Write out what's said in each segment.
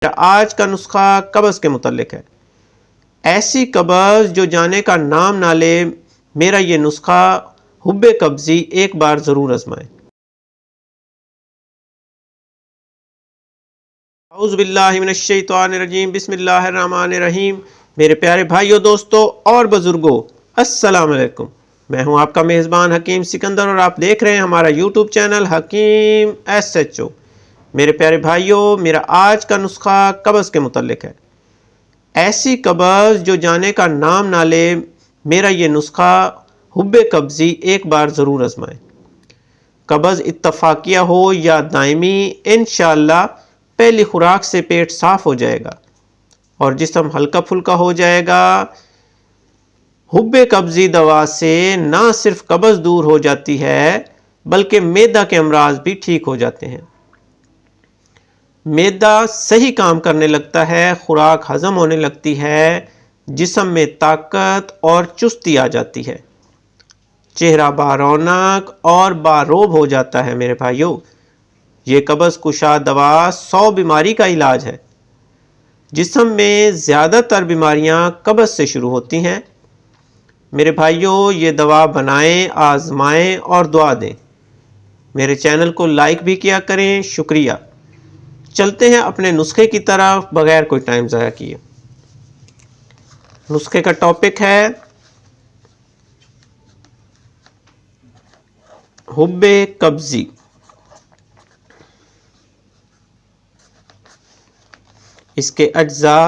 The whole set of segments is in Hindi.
आज का नुस्खा कब्ज़ के मुतल्लिक है। ऐसी कब्ज़ जो जाने का नाम ना ले, मेरा ये नुस्खा हुब्बे कब्ज़ी एक बार ज़रूर आज़माएं। औज़ु बिल्लाहि मिनश्शैतानिर्रजीम, बिस्मिल्लाहिर्रहमानिर्रहीम। मेरे प्यारे भाइयों, दोस्तों और बुज़ुर्गों, अस्सलाम वालेकुम। मैं हूं आपका मेज़बान हकीम सिकंदर और आप देख रहे हैं हमारा यूट्यूब चैनल हकीम SHO। मेरे प्यारे भाइयों, मेरा आज का नुस्खा कब्ज़ के मुतल्लिक है। ऐसी कब्ज़ जो जाने का नाम ना ले, मेरा ये नुस्खा हुब्बे कब्ज़ी एक बार ज़रूर आज़माएं। कब्ज़ इत्तफ़ाक़िया हो या दायमी, इंशाअल्लाह पहली खुराक से पेट साफ़ हो जाएगा और जिस्म हल्का फुल्का हो जाएगा। हुब्बे कब्ज़ी दवा से ना सिर्फ कब्ज़ दूर हो जाती है, बल्कि मैदा के अमराज भी ठीक हो जाते हैं। मैदा सही काम करने लगता है, खुराक हज़म होने लगती है, जिस्म में ताकत और चुस्ती आ जाती है, चेहरा बारौनक और बारोब हो जाता है। मेरे भाइयों, ये कब्ज़ कुशा दवा 100 बीमारी का इलाज है। जिस्म में ज़्यादातर बीमारियां कब्ज़ से शुरू होती हैं। मेरे भाइयों, ये दवा बनाएं, आज़माएं और दुआ दें। मेरे चैनल को लाइक भी किया करें। शुक्रिया। चलते हैं अपने नुस्खे की तरफ बगैर कोई टाइम ज़ाया किए। नुस्खे का टॉपिक है हुब्बे कब्ज़ी। इसके अज्जा,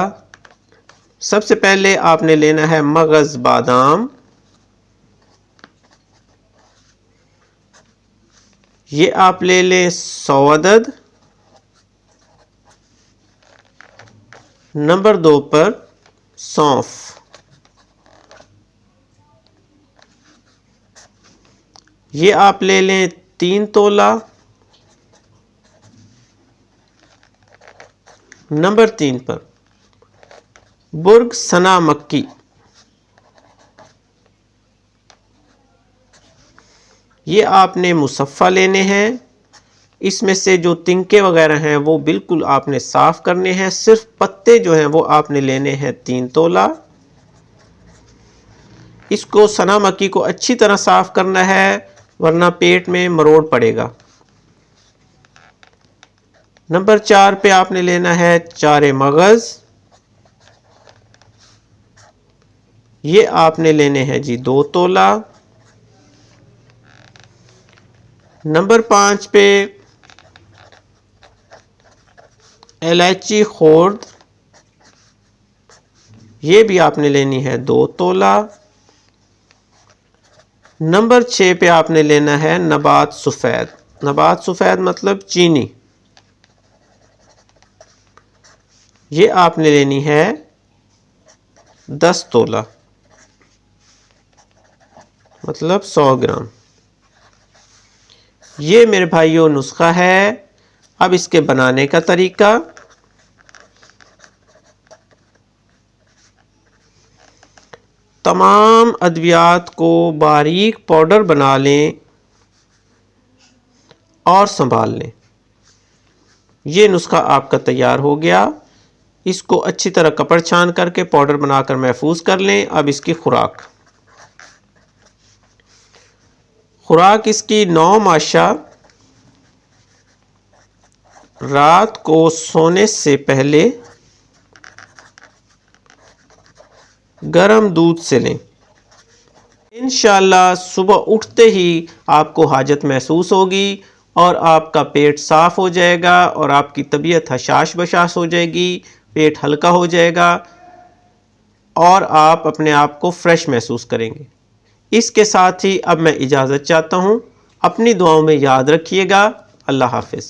सबसे पहले आपने लेना है मगज़ बादाम। ये आप ले लें 100 अदद। नंबर 2 पर सौंफ। ये आप ले लें 3 तोला। नंबर 3 पर बुर्ग सना मक्की। ये आपने मुसफ़ा लेने हैं। इसमें से जो तिनके वगैरह हैं वो बिल्कुल आपने साफ़ करने हैं। सिर्फ पत्ते जो हैं वो आपने लेने हैं 3 तोला। इसको सना मक्की को अच्छी तरह साफ़ करना है, वरना पेट में मरोड़ पड़ेगा। नंबर 4 पे आपने लेना है चारे मगज़। ये आपने लेने हैं जी 2 तोला। नंबर 5 पे इलायची खोर्द। ये भी आपने लेनी है 2 तोला। नंबर 6 पे आपने लेना है नबात सफ़ेद। नबात सफ़ेद मतलब चीनी। ये आपने लेनी है 10 तोला, मतलब 100 ग्राम। ये मेरे भाइयों नुस्खा है। अब इसके बनाने का तरीका। तमाम अद्वियात को बारीक पाउडर बना लें और संभाल लें। ये नुस्खा आपका तैयार हो गया। इसको अच्छी तरह कपड़ छान करके पाउडर बनाकर महफूज कर लें। अब इसकी खुराक इसकी 9 माशा। रात को सोने से पहले गर्म दूध से लें। इंशाअल्लाह सुबह उठते ही आपको हाजत महसूस होगी और आपका पेट साफ़ हो जाएगा और आपकी तबीयत हशाश बशाश हो जाएगी, पेट हल्का हो जाएगा और आप अपने आप को फ्रेश महसूस करेंगे। इसके साथ ही अब मैं इजाज़त चाहता हूँ। अपनी दुआओं में याद रखिएगा। अल्लाह हाफ़िज़।